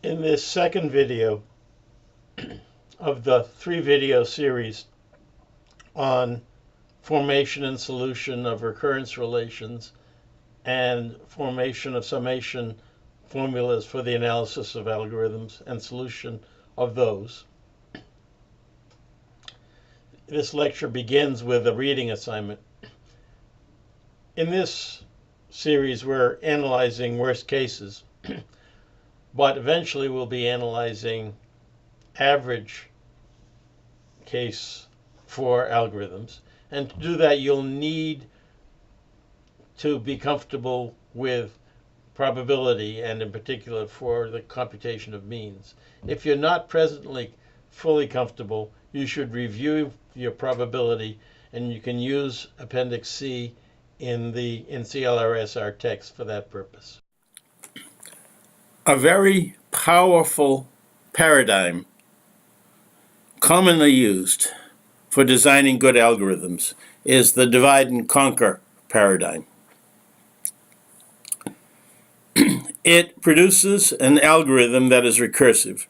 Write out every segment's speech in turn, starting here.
In this second video of the 3-video series on formation and solution of recurrence relations and formation of summation formulas for the analysis of algorithms and solution of those. This lecture begins with a reading assignment. In this series, we're analyzing worst cases, but eventually we'll be analyzing average case for algorithms. And to do that, you'll need to be comfortable with probability, and in particular for the computation of means. If you're not presently fully comfortable, you should review your probability, and you can use Appendix C in CLRS, our text, for that purpose. A very powerful paradigm commonly used for designing good algorithms is the divide and conquer paradigm. It produces an algorithm that is recursive,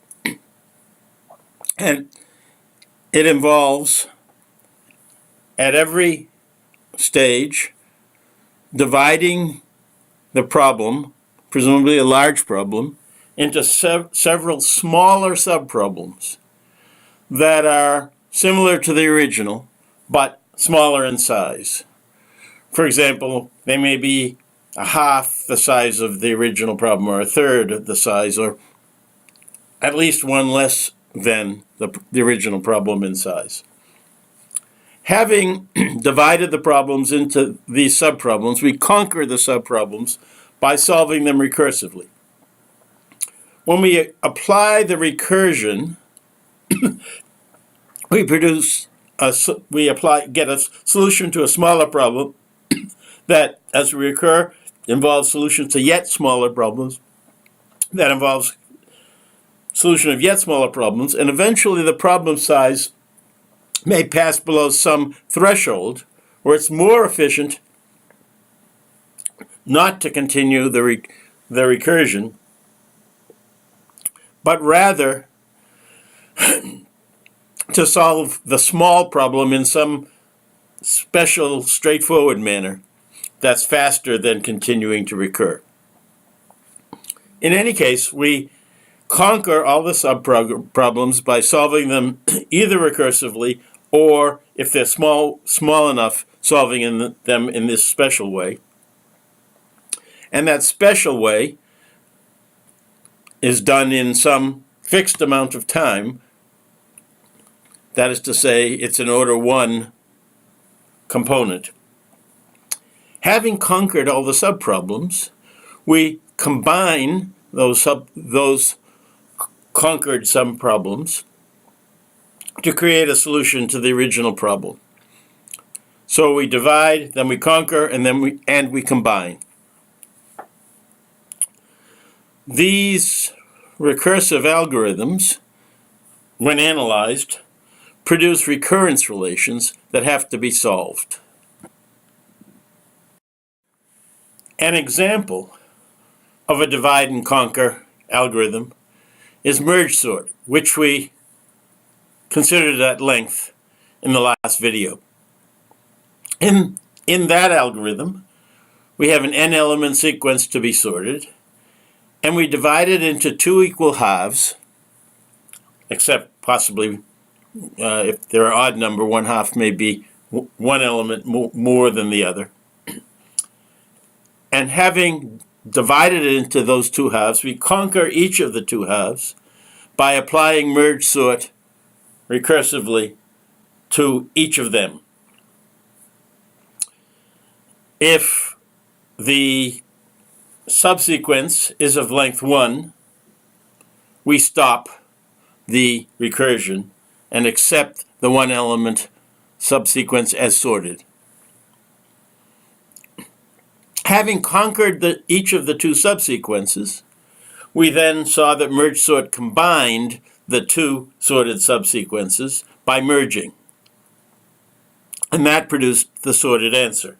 and it involves, at every stage, dividing the problem, presumably a large problem, into several smaller subproblems that are similar to the original, but smaller in size. For example, they may be a half the size of the original problem, or a third of the size, or at least one less than the original problem in size. Having divided the problems into these subproblems, we conquer the subproblems by solving them recursively. When we apply the recursion, we get a solution to a smaller problem that, as we recur, involves solutions to yet smaller problems, that involves solution of yet smaller problems, and eventually the problem size may pass below some threshold where it's more efficient not to continue the recursion, but rather to solve the small problem in some special, straightforward manner that's faster than continuing to recur. In any case, we conquer all the subproblems by solving them either recursively or, if they're small enough, solving them in this special way. And that special way is done in some fixed amount of time. That is to say, it's an order 1 component. Having conquered all the subproblems, we combine those conquered subproblems to create a solution to the original problem. So we divide, then we conquer, and then we combine. These recursive algorithms, when analyzed, produce recurrence relations that have to be solved. An example of a divide and conquer algorithm is merge sort, which we considered at length in the last video. In that algorithm, we have an n-element sequence to be sorted, and we divide it into 2 equal halves, except possibly if they're odd number, one half may be one element more than the other. And having divided it into those 2 halves, we conquer each of the 2 halves by applying merge sort recursively to each of them. If the subsequence is of length 1, we stop the recursion and accept the 1-element subsequence as sorted. Having conquered each of the 2 subsequences, we then saw that merge sort combined the 2 sorted subsequences by merging, and that produced the sorted answer.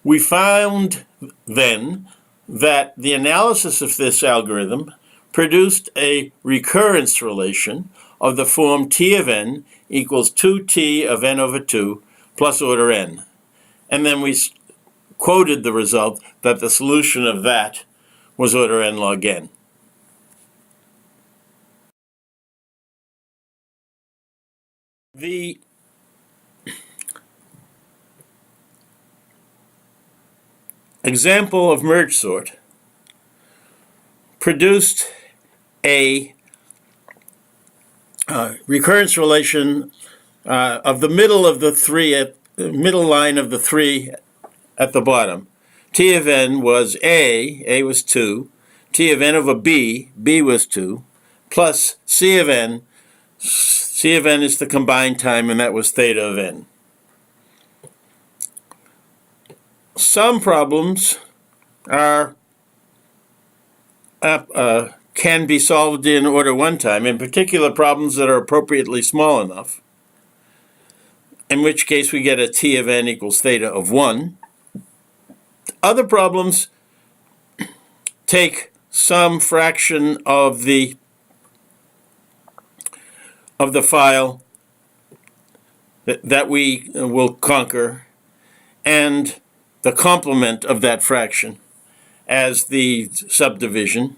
We found then that the analysis of this algorithm produced a recurrence relation of the form T of n equals 2t of n over 2 plus order n. And then we quoted the result that the solution of that was order n log n. The example of merge sort produced a recurrence relation of the middle of the middle line of the 3 at the bottom. T of n was A was 2, T of n over B was 2, plus C of n is the combined time, and that was theta of n. Some problems are can be solved in order 1 time, in particular problems that are appropriately small enough, in which case we get a T of n equals theta of 1. Other problems take some fraction of the file that we will conquer, and the complement of that fraction as the subdivision,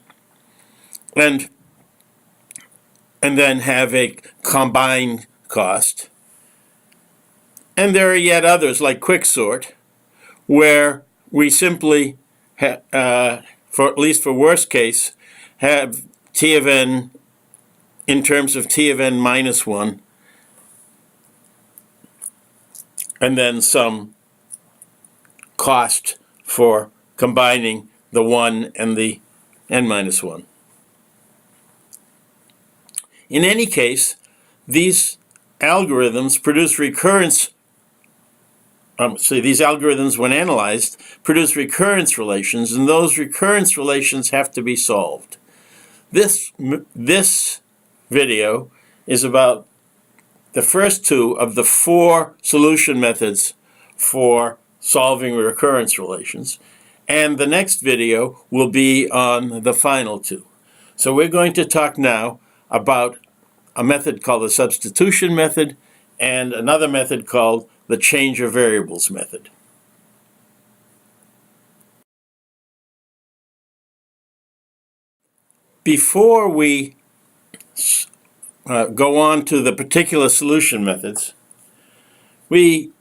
and then have a combined cost. And there are yet others, like quicksort, where we simply, for at least for worst case, have T of n in terms of T of n minus 1, and then some cost for combining the 1 and the n minus 1. In any case, these algorithms produce recurrence. These algorithms, when analyzed, produce recurrence relations, and those recurrence relations have to be solved. This video is about the first 2 of the 4 solution methods for solving recurrence relations, and the next video will be on the final 2. So we're going to talk now about a method called the substitution method and another method called the change of variables method. Before we go on to the particular solution methods, we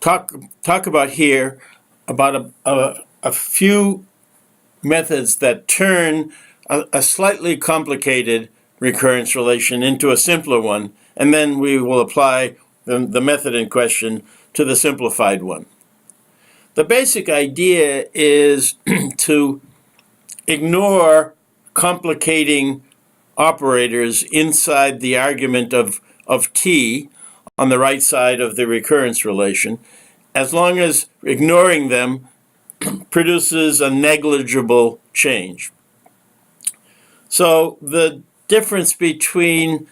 talk about here about a few methods that turn a slightly complicated recurrence relation into a simpler one, and then we will apply the method in question to the simplified one. The basic idea is to ignore complicating operators inside the argument of t on the right side of the recurrence relation, as long as ignoring them produces a negligible change. So the difference between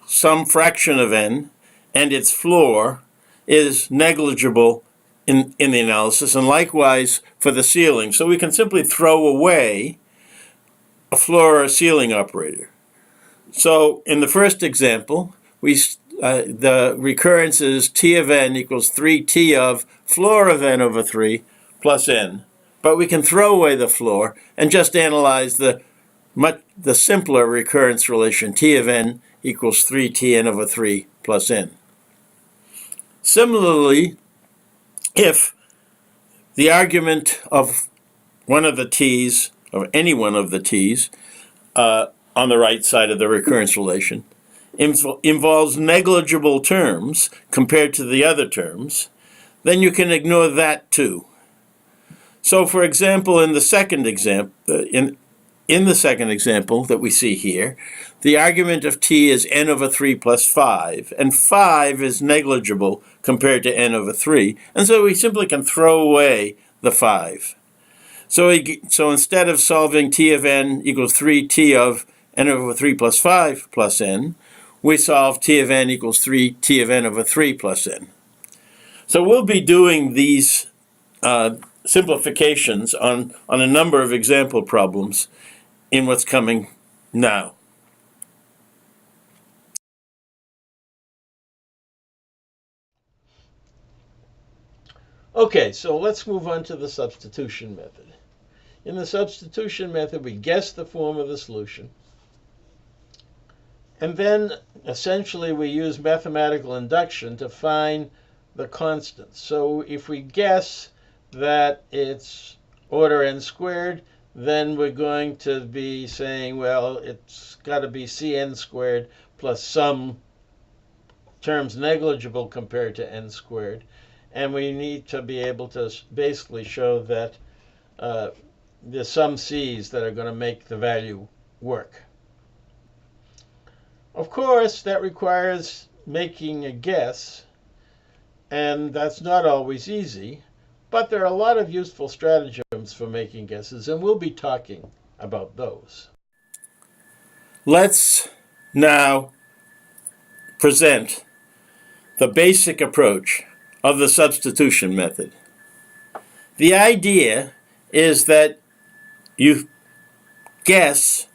some fraction of n and its floor is negligible in the analysis, and likewise for the ceiling. So we can simply throw away a floor or a ceiling operator. So in the first example, the recurrence is T of n equals 3t of floor of n over 3 plus n. But we can throw away the floor and just analyze the simpler recurrence relation, T of n equals 3tn over 3 plus n. Similarly, if the argument of one of the t's, of any one of the t's, on the right side of the recurrence relation, involves negligible terms compared to the other terms, then you can ignore that too. So, for example, in the second example, in the second example that we see here, the argument of t is n over 3 plus 5, and 5 is negligible compared to n over 3, and so we simply can throw away the 5. So instead of solving t of n equals 3t of n over 3 plus 5 plus n, we solve t of n equals 3t of n over 3 plus n. So we'll be doing these simplifications on a number of example problems in what's coming now. Okay, so let's move on to the substitution method. In the substitution method, we guess the form of the solution. And then, essentially, we use mathematical induction to find the constants. So if we guess that it's order n squared, then we're going to be saying, well, it's got to be cn squared plus some terms negligible compared to n squared. And we need to be able to basically show that there's some c's that are going to make the value work. Of course, that requires making a guess, and that's not always easy, but there are a lot of useful stratagems for making guesses, and we'll be talking about those. Let's now present the basic approach of the substitution method. The idea is that you guess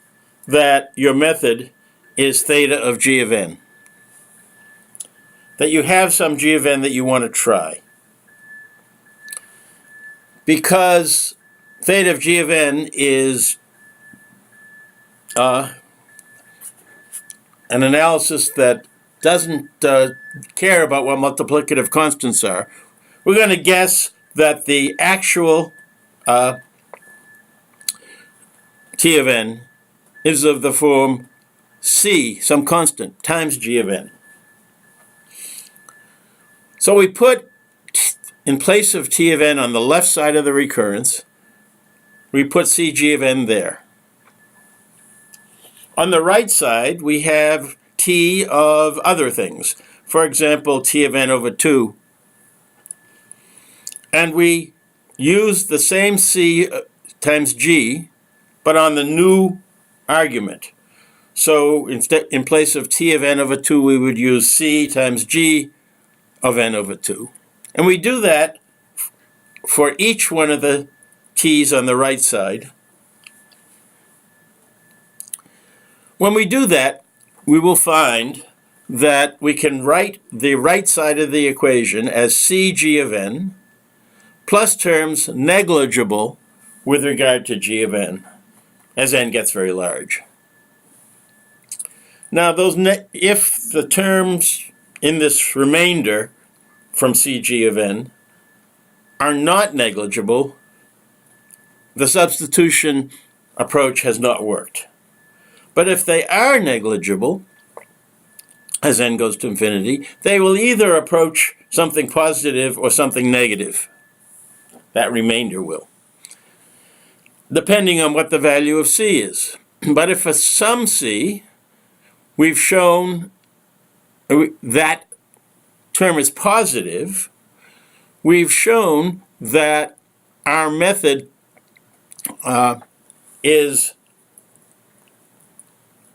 that your method is theta of g of n, that you have some g of n that you want to try. Because theta of g of n is an analysis that doesn't care about what multiplicative constants are, we're going to guess that the actual t of n is of the form c, some constant, times g of n. So we put, in place of t of n on the left side of the recurrence, we put cg of n there. On the right side, we have t of other things. For example, t of n over 2. And we use the same c times g, but on the new argument. So instead, in place of t of n over 2, we would use c times g of n over 2. And we do that for each one of the t's on the right side. When we do that, we will find that we can write the right side of the equation as cg of n plus terms negligible with regard to g of n, as n gets very large. Now, if the terms in this remainder from cg of n are not negligible, the substitution approach has not worked. But if they are negligible, as n goes to infinity, they will either approach something positive or something negative. That remainder will, depending on what the value of c is. But if for some c, we've shown that term is positive, we've shown that our method is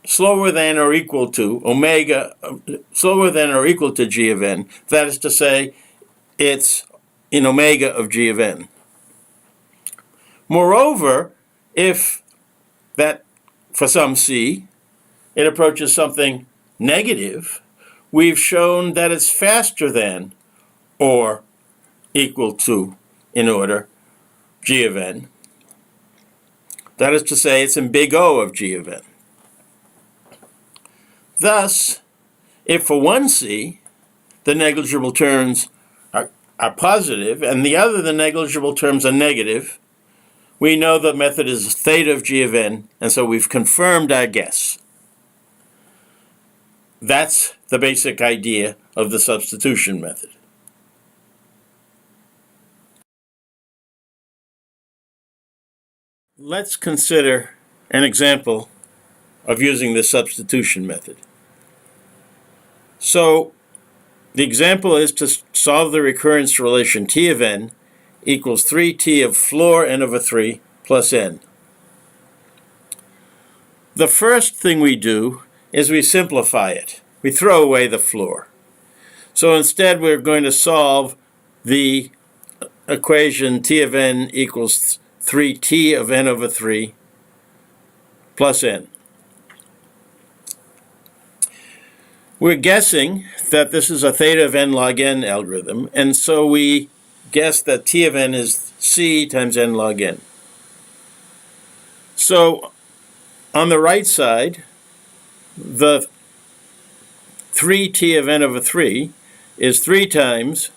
slower than or equal to slower than or equal to g of n. That is to say, it's in omega of g of n. Moreover, if that, for some c, it approaches something negative, we've shown that it's faster than or equal to, in order, g of n. That is to say, it's in big O of g of n. Thus, if for one c, the negligible terms are positive, and the other, the negligible terms, are negative, we know the method is theta of g of n, and so we've confirmed our guess. That's the basic idea of the substitution method. Let's consider an example of using the substitution method. So the example is to solve the recurrence relation t of n equals 3t of floor n over 3 plus n. The first thing we do is we simplify it. We throw away the floor. So instead we're going to solve the equation t of n equals 3t of n over 3 plus n. We're guessing that this is a theta of n log n algorithm, and so we guess that t of n is c times n log n. So on the right side, the 3t of n over 3 is 3 times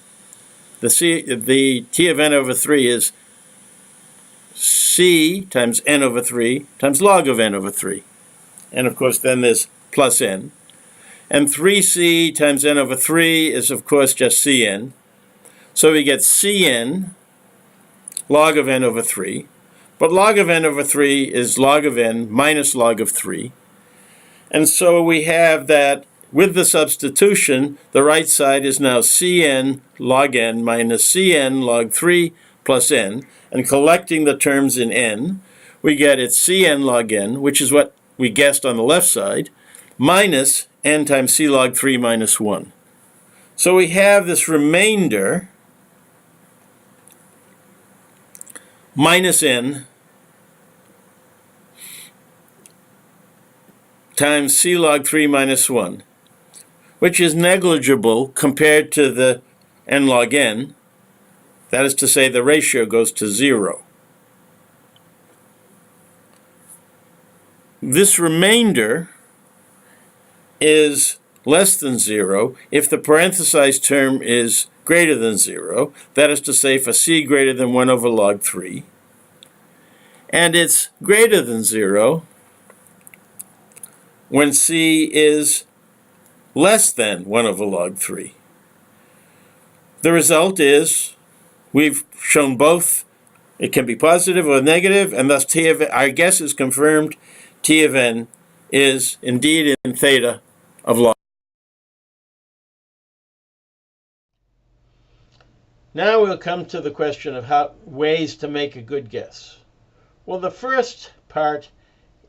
the t of n over 3 is c times n over 3 times log of n over 3. And of course then there's plus n. And 3c times n over 3 is of course just cn. So we get cn log of n over 3. But log of n over 3 is log of n minus log of 3. And so we have that with the substitution, the right side is now cn log n minus cn log 3 plus n. And collecting the terms in n, we get it's cn log n, which is what we guessed on the left side, minus n times c log 3 minus 1. So we have this remainder minus n times c log 3 minus 1, which is negligible compared to the n log n. That is to say, the ratio goes to 0. This remainder is less than 0 if the parenthesized term is greater than 0. That is to say, for c greater than 1 over log 3. And it's greater than 0 when c is less than 1 over log 3. The result is we've shown both. It can be positive or negative, and thus t of our guess is confirmed. T of n is indeed in theta of log. Now we'll come to the question of ways to make a good guess. Well, the first part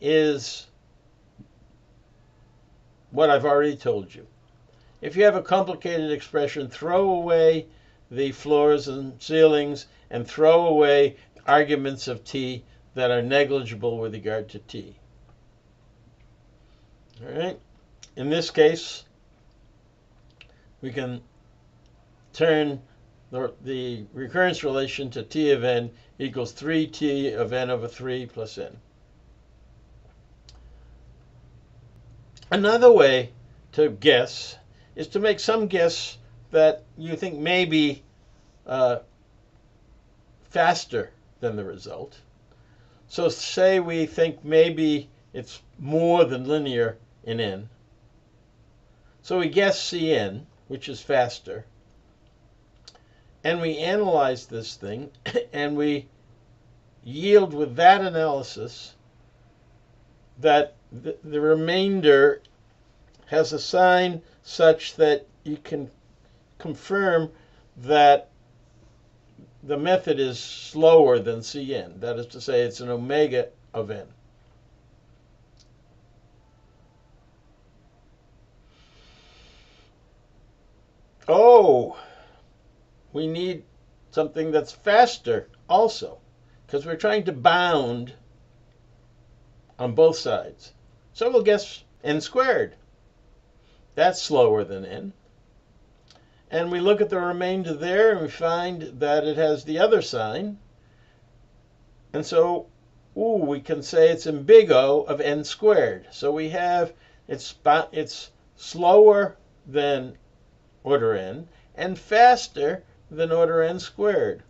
is what I've already told you. If you have a complicated expression, throw away the floors and ceilings and throw away arguments of t that are negligible with regard to t. All right. In this case, we can turn the recurrence relation to t of n equals 3t of n over 3 plus n. Another way to guess is to make some guess that you think may be faster than the result. So say we think maybe it's more than linear in n. So we guess Cn, which is faster, and we analyze this thing, and we yield with that analysis that the remainder has a sign such that you can confirm that the method is slower than Cn. That is to say, it's an omega of n. Oh, we need something that's faster also, because we're trying to bound on both sides. So we'll guess n squared. That's slower than n. And we look at the remainder there and we find that it has the other sign. And so, we can say it's in big O of n squared. So we have, it's slower than order n and faster than order n squared.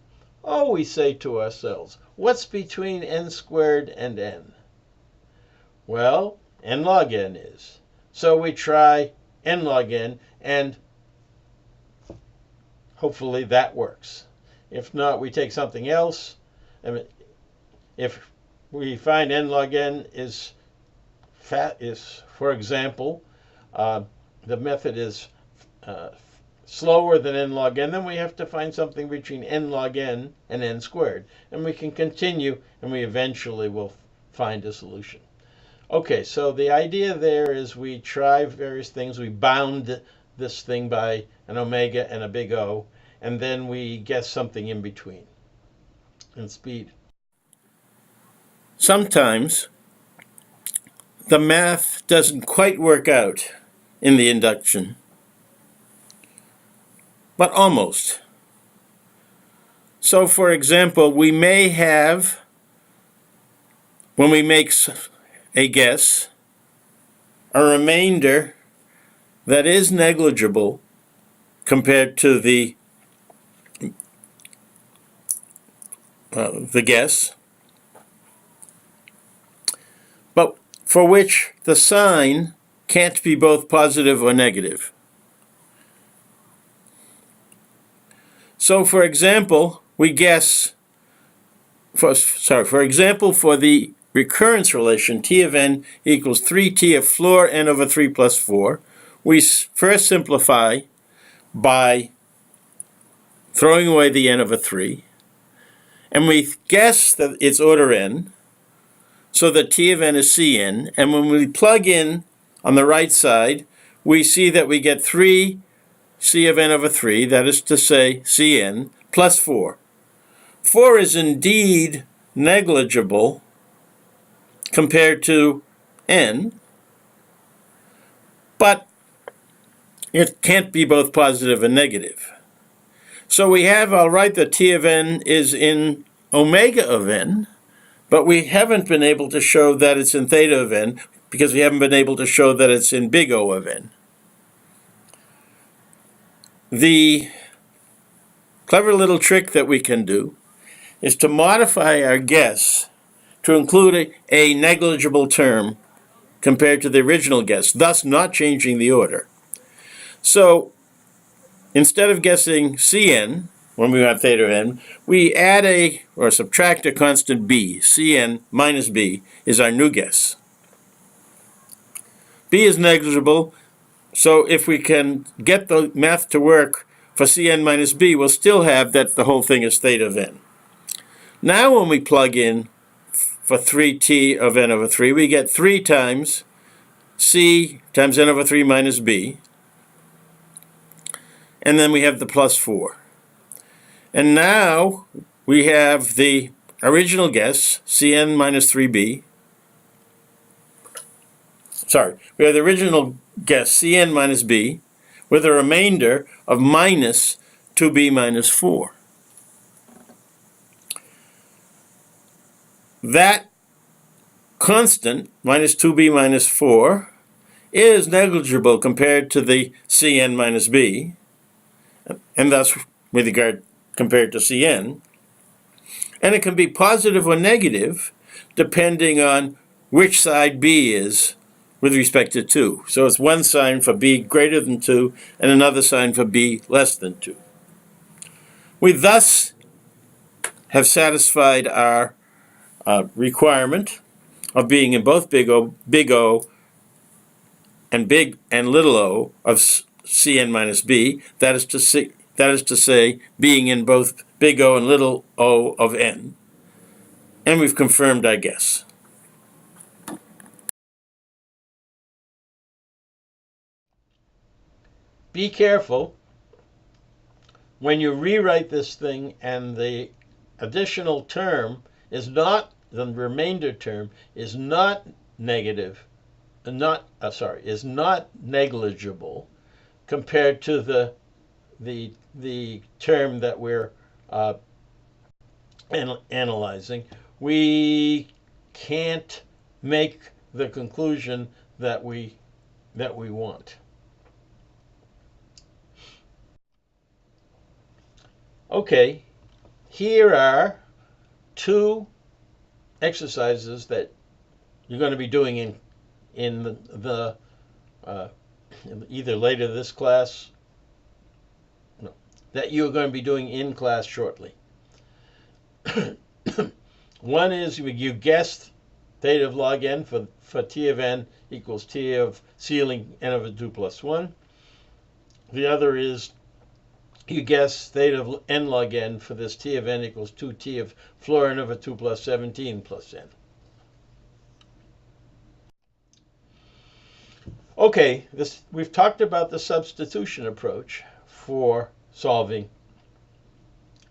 Oh, we say to ourselves, what's between n squared and n? Well, n log n is. So we try n log n, and hopefully that works. If not, we take something else. If we find n log n is, for example, the method is slower than n log n, then we have to find something between n log n and n squared. And we can continue, and we eventually will find a solution. Okay, so the idea there is we try various things. We bound this thing by an omega and a big O, and then we guess something in between. And speed. Sometimes the math doesn't quite work out in the induction, but almost. So, for example, we may have, when we make a guess, a remainder that is negligible compared to the guess, but for which the sign can't be both positive or negative. So, for example, we guess, for example, for the recurrence relation, t of n equals 3t of floor n over 3 plus 4, we first simplify by throwing away the n over 3, and we guess that it's order n, so that t of n is cn, and when we plug in on the right side, we see that we get 3 c of n over 3, that is to say cn, plus 4. 4 is indeed negligible compared to n, but it can't be both positive and negative. So we have, I'll write that t of n is in omega of n, but we haven't been able to show that it's in theta of n because we haven't been able to show that it's in big O of n. The clever little trick that we can do is to modify our guess to include a negligible term compared to the original guess, thus not changing the order. So instead of guessing Cn, when we have theta of n, we add or subtract a constant b. Cn minus b is our new guess. B is negligible, so if we can get the math to work for Cn minus b, we'll still have that the whole thing is theta of n. Now when we plug in for 3t of n over 3, we get 3 times c times n over 3 minus b, and then we have the plus 4. And now we have the original guess, Cn minus 3b. We have the original guess, Cn minus b, with a remainder of minus 2b minus 4. That constant, minus 2b minus 4, is negligible compared to the Cn minus b, and thus with regard compared to Cn. And it can be positive or negative depending on which side b is with respect to 2. So it's one sign for b greater than 2 and another sign for b less than 2. We thus have satisfied our requirement of being in both big O and big and little o of Cn minus b, that is to say, being in both big O and little o of n. And we've confirmed our guess. Be careful when you rewrite this thing and the additional term is not, the remainder term is not negative, is not negligible compared to the term that we're analyzing. We can't make the conclusion that we want. Okay, here are 2 exercises that you're going to be doing in the either later this class, that you're going to be doing in class shortly. One is you guessed theta of log n for t of n equals t of ceiling n over 2 plus 1. The other is you guess theta of n log n for this t of n equals 2t of floor n over 2 plus 17 plus n. Okay, we've talked about the substitution approach for solving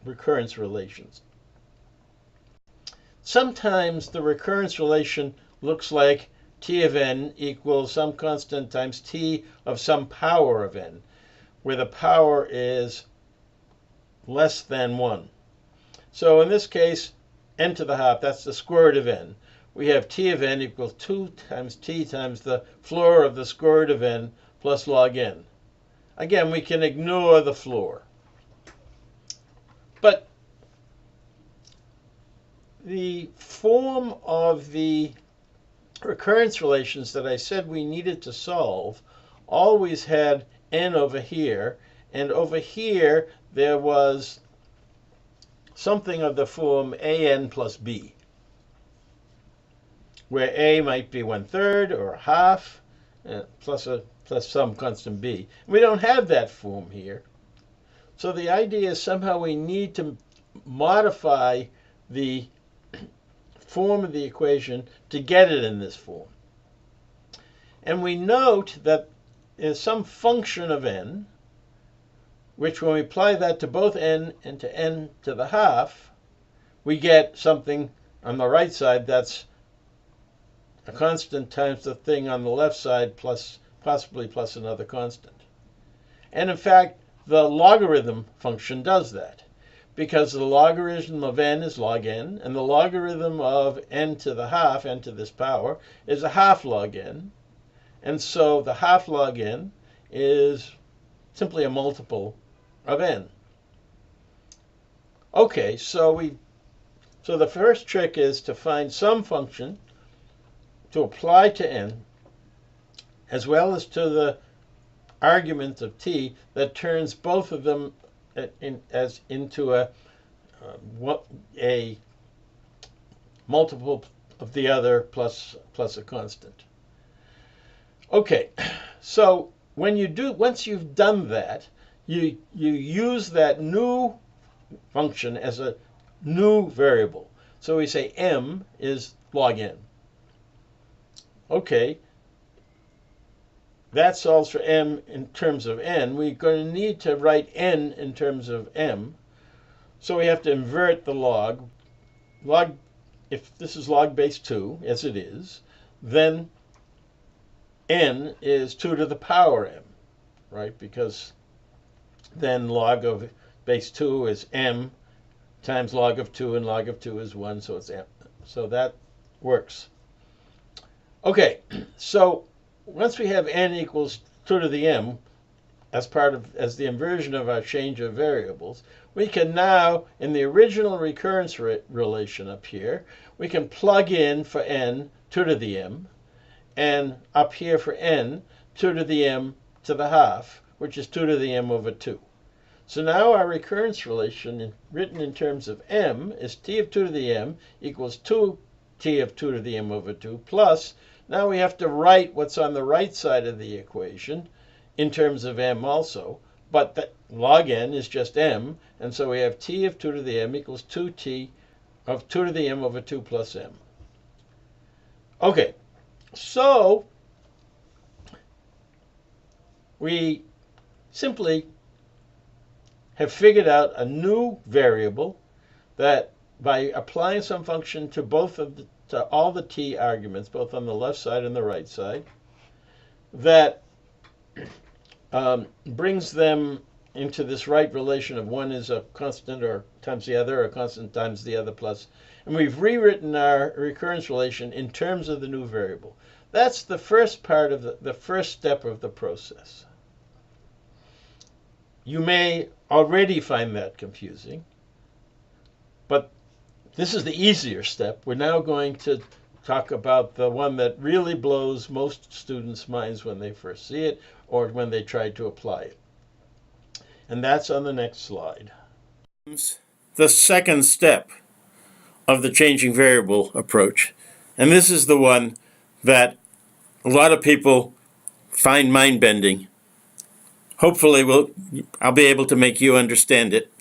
recurrence relations. Sometimes the recurrence relation looks like t of n equals some constant times t of some power of n, where the power is less than 1. So in this case, n to the half, that's the square root of n. We have t of n equals 2 times t times the floor of the square root of n plus log n. Again, we can ignore the floor. But the form of the recurrence relations that I said we needed to solve always had n over here, and over here there was something of the form an plus b, where a might be 1/3 or a half, plus some constant b. We don't have that form here. So the idea is somehow we need to modify the form of the equation to get it in this form. And we note that there's some function of n, which when we apply that to both n and to n to the half, we get something on the right side that's a constant times the thing on the left side plus possibly plus another constant. And in fact, the logarithm function does that, because the logarithm of n is log n, and the logarithm of n to the half, n to this power, is a half log n. And so the half log n is simply a multiple of n. Okay, so the first trick is to find some function to apply to n, as well as to the argument of t that turns both of them into a multiple of the other plus a constant. Okay, so once you've done that, you use that new function as a new variable. So we say m is log n. Okay, that solves for m in terms of n. We're going to need to write n in terms of m. So we have to invert the log. If this is log base 2, as it is, then n is 2 to the power m, right? Because then log of base 2 is m times log of 2, and log of 2 is 1, so it's m. So that works. Okay, so once we have n equals 2 to the m as the inversion of our change of variables, we can now, in the original recurrence relation up here, we can plug in for n 2 to the m, and up here for n 2 to the m to the half, which is 2 to the m over 2. So now our recurrence relation written in terms of m is t of 2 to the m equals 2t of 2 to the m over 2 plus, now we have to write what's on the right side of the equation in terms of m also, but that log n is just m, and so we have t of 2 to the m equals 2t of 2 to the m over 2 plus m. Okay, so we simply have figured out a new variable that by applying some function to to all the t arguments, both on the left side and the right side, that brings them into this right relation of one is a constant or times the other, or a constant times the other plus. And we've rewritten our recurrence relation in terms of the new variable. That's the first part of the first step of the process. You may already find that confusing, but this is the easier step. We're now going to talk about the one that really blows most students' minds when they first see it or when they try to apply it. And that's on the next slide. The second step of the changing variable approach. And this is the one that a lot of people find mind-bending. Hopefully I'll be able to make you understand it.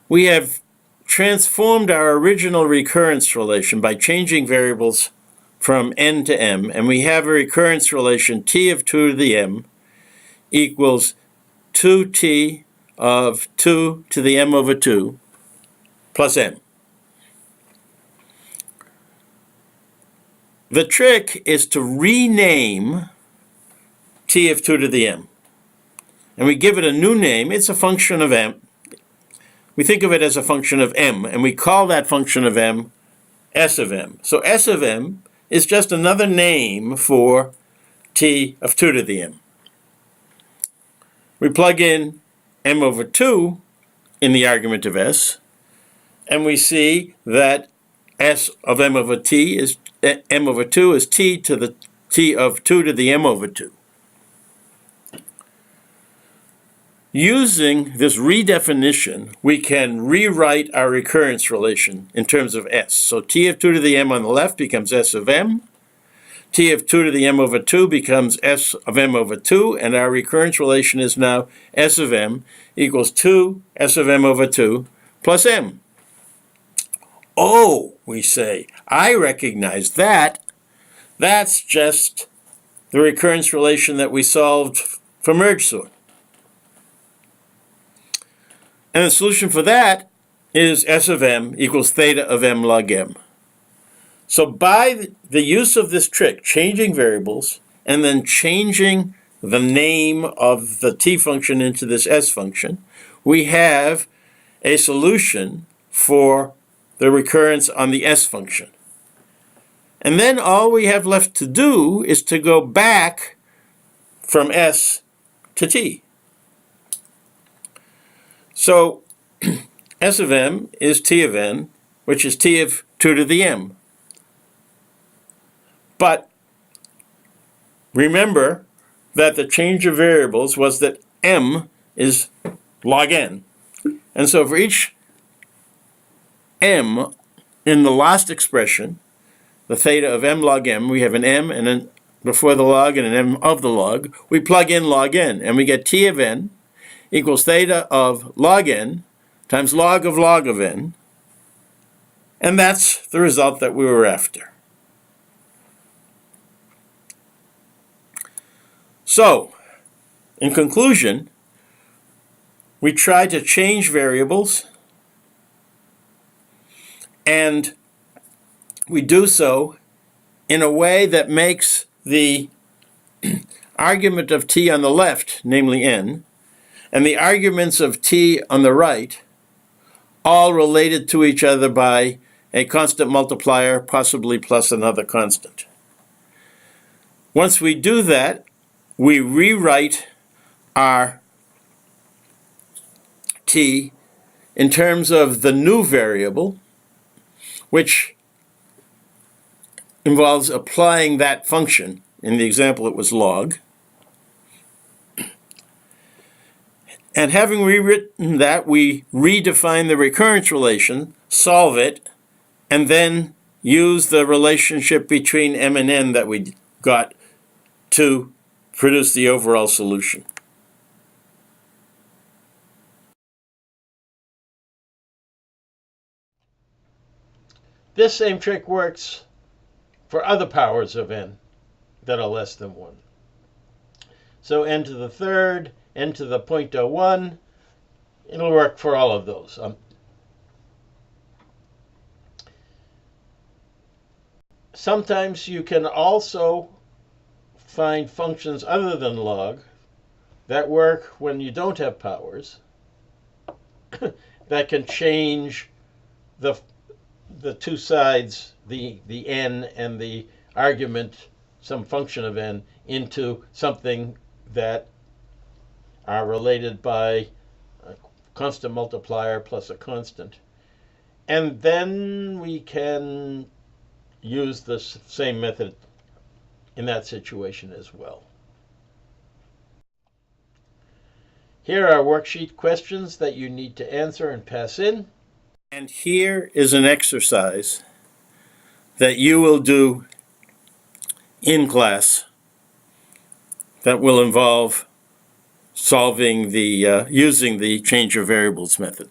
We have transformed our original recurrence relation by changing variables from n to m, and we have a recurrence relation t of 2 to the m equals 2t of 2 to the m over 2 plus m. The trick is to rename t of 2 to the m. And we give it a new name. It's a function of m. We think of it as a function of m, and we call that function of m s of m. So s of m is just another name for t of 2 to the m. We plug in m over 2 in the argument of s, and we see that s of m over t is m over 2 is t to the t of 2 to the m over 2. Using this redefinition, we can rewrite our recurrence relation in terms of s. So t of 2 to the m on the left becomes s of m. T of 2 to the m over 2 becomes s of m over 2, and our recurrence relation is now s of m equals 2 s of m over 2 plus m. Oh, we say, I recognize that. That's just the recurrence relation that we solved for merge sort. And the solution for that is s of m equals theta of m log m. So by the use of this trick, changing variables and then changing the name of the t function into this s function, we have a solution for the recurrence on the s function. And then all we have left to do is to go back from s to t. So s of m is t of n, which is t of 2 to the m. But remember that the change of variables was that m is log n. And so for each m in the last expression, the theta of m log m, we have an m and then before the log and an m of the log. We plug in log n, and we get t of n equals theta of log n times log of n. And that's the result that we were after. So, in conclusion, we try to change variables, and we do so in a way that makes the argument of t on the left, namely n, and the arguments of t on the right, all related to each other by a constant multiplier, possibly plus another constant. Once we do that, we rewrite our t in terms of the new variable, which involves applying that function. In the example, it was log. And having rewritten that, we redefine the recurrence relation, solve it, and then use the relationship between m and n that we got to produce the overall solution. This same trick works for other powers of n that are less than 1. So n to the third, n to the 0.01, it'll work for all of those. Sometimes you can also find functions other than log that work when you don't have powers that can change the two sides, the n and the argument, some function of n, into something that are related by a constant multiplier plus a constant. And then we can use this same method in that situation as well. Here are worksheet questions that you need to answer and pass in. And here is an exercise that you will do in class that will involve solving the using the change of variables method.